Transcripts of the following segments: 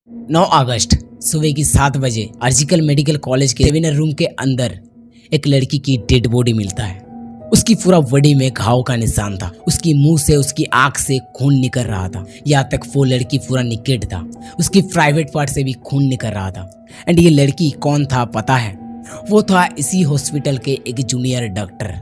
9 अगस्त सुबह की 7 बजे आर्जिकल मेडिकल कॉलेज के सेमिनार रूम के अंदर एक लड़की की डेड बॉडी मिलता है। उसकी पूरा बॉडी में घाव का निशान था। उसकी मुंह से, उसकी आंख से खून निकल रहा था। यहाँ तक वो लड़की पूरा निकेट था। उसकी प्राइवेट पार्ट से भी खून निकल रहा था। एंड ये लड़की कौन था पता है? वो था इसी हॉस्पिटल के एक जूनियर डॉक्टर,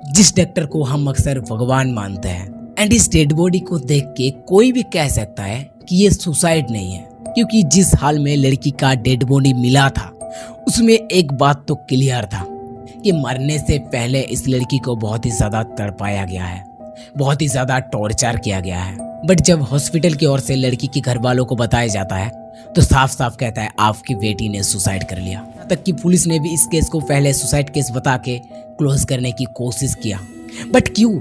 जिस डॉक्टर को हम अक्सर भगवान मानते हैं। एंड इस डेड बॉडी को देख के कोई भी कह सकता है कि ये सुसाइड नहीं है, क्योंकि जिस हाल में लड़की का डेड बॉडी मिला था उसमें एक बात तो क्लियर था कि मरने से पहले इस लड़की को बहुत ही ज्यादा तड़पाया गया है, बहुत ही ज्यादा टॉर्चर किया गया है। बट जब हॉस्पिटल की ओर से लड़की के घर वालों को बताया जाता है तो साफ साफ कहता है आपकी बेटी ने सुसाइड कर लिया। यहाँ तक कि पुलिस ने भी इस केस को पहले सुसाइड केस बता के क्लोज करने की कोशिश किया। बट क्यों,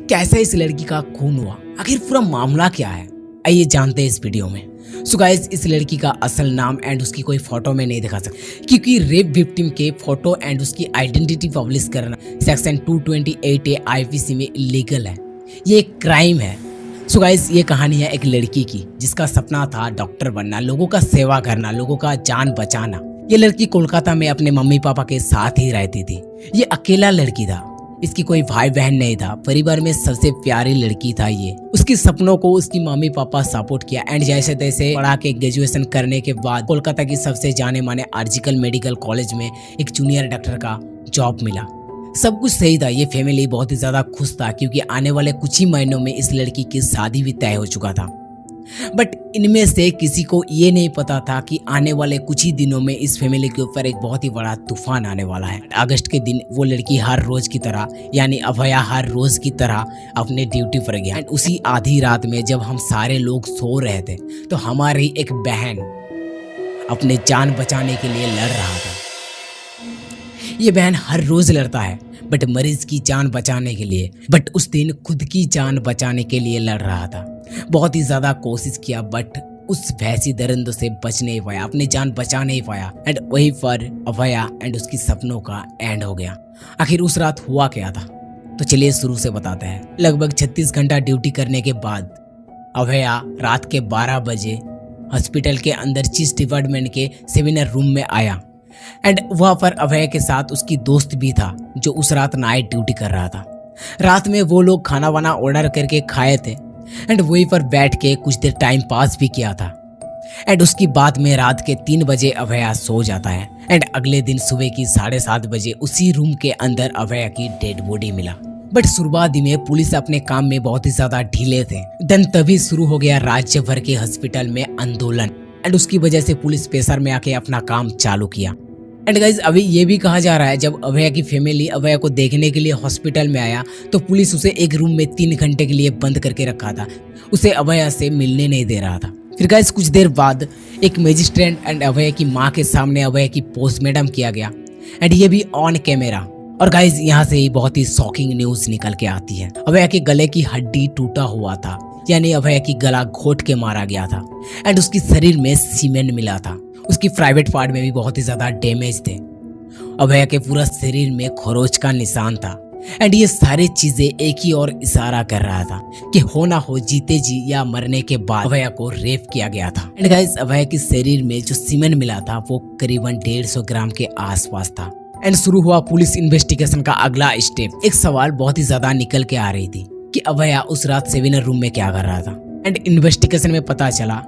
कैसे इस लड़की का खून हुआ, आखिर पूरा मामला क्या है, आइए जानते हैं इस वीडियो में। सो गाइस, इस लड़की का असल नाम एंड उसकी कोई फोटो में नहीं दिखा सकता, क्योंकि रेप विक्टिम के फोटो एंड उसकी आइडेंटिटी पब्लिश करना सेक्शन 228A IPC में इलीगल है। ये एक क्राइम है। सो गाइस, ये कहानी है एक लड़की की जिसका सपना था डॉक्टर बनना, लोगों का सेवा करना, लोगों का जान बचाना। ये लड़की कोलकाता में अपने मम्मी पापा के साथ ही रहती थी। ये अकेला लड़की था, इसकी कोई भाई बहन नहीं था। परिवार में सबसे प्यारी लड़की था ये। उसके सपनों को उसकी मम्मी पापा सपोर्ट किया एंड जैसे तैसे पढ़ा के ग्रेजुएशन करने के बाद कोलकाता की सबसे जाने माने आर्जिकल मेडिकल कॉलेज में एक जूनियर डॉक्टर का जॉब मिला। सब कुछ सही था। ये फैमिली बहुत ही ज्यादा खुश था, क्योंकि आने वाले कुछ ही महीनों में इस लड़की की शादी भी तय हो चुका था। बट इनमें से किसी को ये नहीं पता था कि आने वाले कुछ ही दिनों में इस फैमिली के ऊपर एक बहुत ही बड़ा तूफान आने वाला है। अगस्त के दिन वो लड़की हर रोज की तरह, यानी अभया हर रोज की तरह अपने ड्यूटी पर गया। एंड उसी आधी रात में जब हम सारे लोग सो रहे थे तो हमारी एक बहन अपने जान बचाने के लिए लड़ रहा था। ये बहन हर रोज लड़ता है बट मरीज की जान बचाने के लिए, बट उस दिन खुद की जान बचाने के लिए लड़ रहा था। बहुत ही ज्यादा कोशिश किया बट उस भैंसी दरिंदों से बच नहीं पाया, अपनी जान बचा नहीं पाया। एंड वहीं पर अभया एंड उसकी सपनों का एंड हो गया। आखिर उस रात हुआ क्या था, तो चलिए शुरू से बताते हैं। लगभग 36 घंटा ड्यूटी करने के बाद अभया रात के 12 बजे हॉस्पिटल के अंदर चीफ डिपार्टमेंट के सेमिनार रूम में आया। एंड वहाँ पर अभय के साथ उसकी दोस्त भी था जो उस रात नाइट ड्यूटी कर रहा था। रात में वो लोग खाना वाना ऑर्डर करके खाए थे एंड वहीं पर बैठ के कुछ देर टाइम पास भी किया था। एंड उसकी बाद में रात के 3 बजे अभया सो जाता है। एंड अगले दिन सुबह की 7:30 बजे उसी रूम के अंदर अभया की डेड बॉडी मिला। बट शुरुआती में पुलिस अपने काम में बहुत ही ज्यादा ढीले थे। देन तभी शुरू हो गया राज्य भर के हॉस्पिटल में आंदोलन। एंड उसकी वजह से पुलिस प्रेशर में आके अपना काम चालू किया। एंड गाइज, अभी ये भी कहा जा रहा है जब अभया की फैमिली अभया को देखने के लिए हॉस्पिटल में आया तो पुलिस उसे एक रूम में 3 घंटे के लिए बंद करके रखा था। उसे अभया से मिलने नहीं दे रहा था। फिर गाइज कुछ देर बाद एक मजिस्ट्रेट एंड अभया की माँ के सामने अभया की पोस्टमार्टम किया गया। एंड ये भी ऑन कैमरा। और गाइज, यहाँ से ही बहुत ही शॉकिंग न्यूज निकल के आती है। अभया के गले की हड्डी टूटा हुआ था, यानी अभया की गला घोट के मारा गया था। एंड उसकी शरीर में सीमेंट मिला था। उसकी प्राइवेट पार्ट में भी बहुत ही ज्यादा डैमेज थे। अभया के पूरा शरीर में खरोच का निशान था। एंड ये सारी चीजें एक ही और इशारा कर रहा था कि हो ना हो, जीते जी या मरने के बाद अभया को रेप किया गया था। एंड गाइस, अभया के शरीर में जो सीमेंट मिला था वो करीबन 150 ग्राम के आसपास था। एंड शुरू हुआ पुलिस इन्वेस्टिगेशन का अगला स्टेप। एक सवाल बहुत ही ज्यादा निकल के आ रही थी कि अभया उस रात सेमिनार रूम में क्या कर रहा था। एंड इन्वेस्टिगेशन में पता चला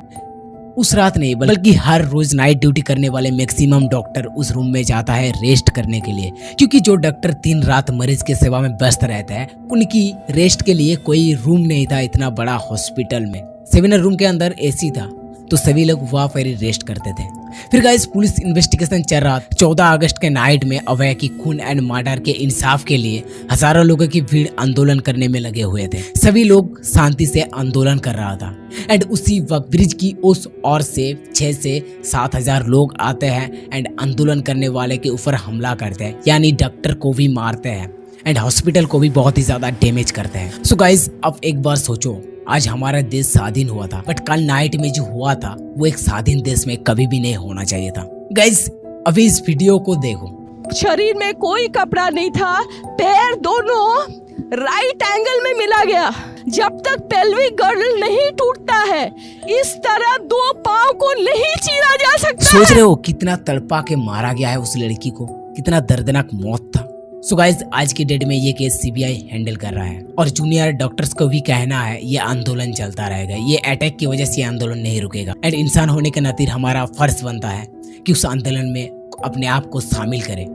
उस रात नहीं बल्कि हर रोज नाइट ड्यूटी करने वाले मैक्सिमम डॉक्टर उस रूम में जाता है रेस्ट करने के लिए, क्योंकि जो डॉक्टर दिन रात मरीज के सेवा में व्यस्त रहते हैं उनकी रेस्ट के लिए कोई रूम नहीं था इतना बड़ा हॉस्पिटल में। सेमिनार रूम के अंदर एसी था तो सभी लोग वहाँ पर ही रेस्ट करते थे। फिर गाइस, पुलिस इन्वेस्टिगेशन चल रहा। 14 अगस्त के नाइट में अभया की खून एंड मर्डर के इंसाफ के लिए हजारों लोगों की भीड़ आंदोलन करने में लगे हुए थे। सभी लोग शांति से आंदोलन कर रहा था। एंड उसी वक्त ब्रिज की उस ओर से 6 से 7 हजार लोग आते हैं एंड आंदोलन करने वाले के ऊपर हमला करते हैं, यानी डॉक्टर को भी मारते हैं एंड हॉस्पिटल को भी बहुत ही ज्यादा डैमेज करते हैं। सो गाइस, अब एक बार सोचो, आज हमारा देश स्वाधीन हुआ था बट कल नाइट में जो हुआ था वो एक स्वाधीन देश में कभी भी नहीं होना चाहिए था। गाइस, अभी इस वीडियो को देखो। शरीर में कोई कपड़ा नहीं था, पैर दोनों राइट एंगल में मिला गया। जब तक पेल्विक गर्डल नहीं टूटता है, इस तरह दो पांव को नहीं चीरा जा सकता। सोच रहे हो कितना तड़पा के मारा गया है उस लड़की को, कितना दर्दनाक मौत था। सो गाइस, आज की डेट में ये केस सीबीआई हैंडल कर रहा है और जूनियर डॉक्टर्स को भी कहना है ये आंदोलन चलता रहेगा। ये अटैक की वजह से ये आंदोलन नहीं रुकेगा एंड इंसान होने के नाते हमारा फर्ज बनता है कि उस आंदोलन में अपने आप को शामिल करें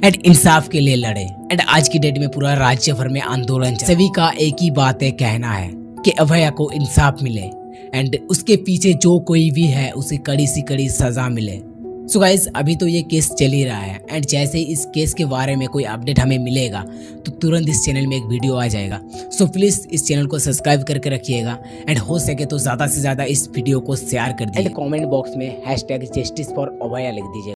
एंड इंसाफ के लिए लड़े। एंड आज की डेट में पूरा राज्य भर में आंदोलन सभी का एक ही बात है, कहना है कि अभया को इंसाफ मिले एंड उसके पीछे जो कोई भी है उसे कड़ी से कड़ी सजा मिले। सो गाइस, अभी तो ये केस चल ही रहा है एंड जैसे ही इस केस के बारे में कोई अपडेट हमें मिलेगा तो तुरंत इस चैनल में एक वीडियो आ जाएगा। सो प्लीज़ इस चैनल को सब्सक्राइब करके रखिएगा एंड हो सके तो ज़्यादा से ज़्यादा इस वीडियो को शेयर कर दीजिए एंड कमेंट बॉक्स में #जस्टिस फॉर अभया लिख दीजिए।